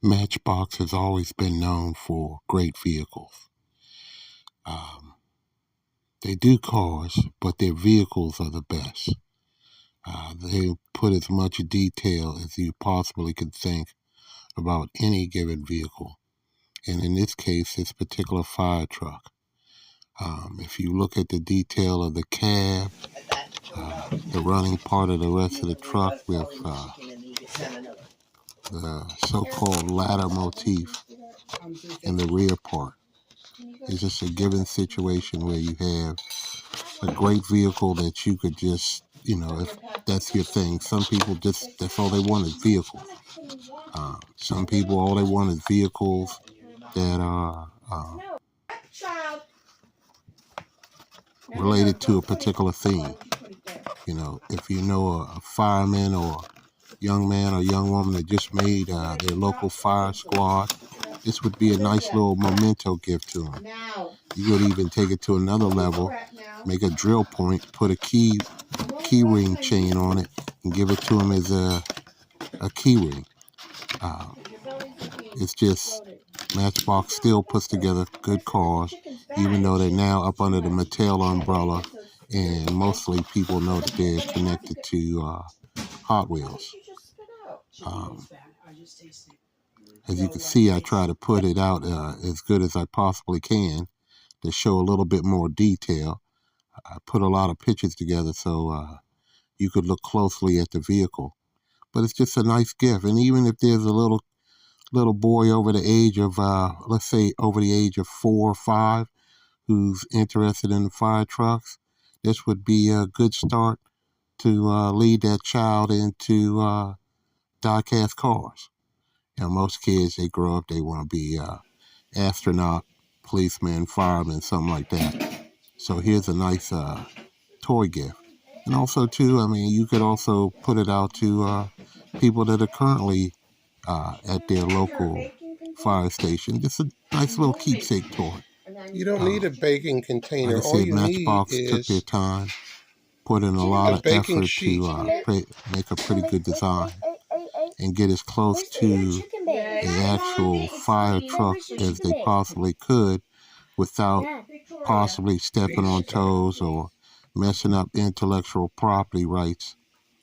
Matchbox has always been known for great vehicles. Um, they do cars, but their vehicles are the best. They put as much detail as you possibly can think about any given vehicle. And in this case, this particular fire truck. If you look at the detail of the cab, the running part of the rest of the truck with the so-called ladder motif in the rear part. It's just a given situation where you have a great vehicle that you could just, if that's your thing. Some people just, that's all they want is vehicles. Some people, all they want is vehicles that are related to a particular theme. If you know a fireman or young man or young woman that just made their local fire squad, this would be a nice little memento gift to them. You could even take it to another level, make a drill point, put a key ring chain on it, and give it to them as a key ring. It's just Matchbox still puts together good cars, even though they're now up under the Mattel umbrella, and mostly people know that they're connected to Hot Wheels. As you can see, I try to put it out as good as I possibly can to show a little bit more detail. I put a lot of pictures together so you could look closely at the vehicle. But it's just a nice gift. And even if there's a little boy over the age of, let's say over the age of 4 or 5, who's interested in the fire trucks, this would be a good start to lead that child into die-cast cars. Most kids, they grow up, they want to be astronaut, policeman, fireman, something like that. So here's a nice toy gift. And also, too, you could also put it out to people that are currently at their local fire station. Just a nice little keepsake toy. You don't need a baking container. Like I All said, you Matchbox need took is their time, put in a lot of effort sheet. to make a pretty good design and get as close to the actual fire truck as they possibly could without possibly stepping on toes or messing up intellectual property rights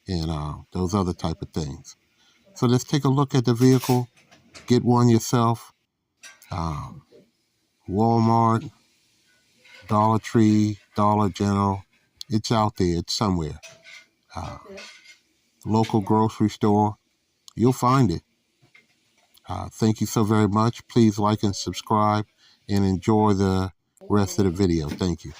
and those other type of things. So let's take a look at the vehicle. Get one yourself. Walmart, Dollar Tree, Dollar General. It's out there. It's somewhere. Local grocery store. You'll find it. Thank you so very much. Please like and subscribe and enjoy the rest of the video. Thank you.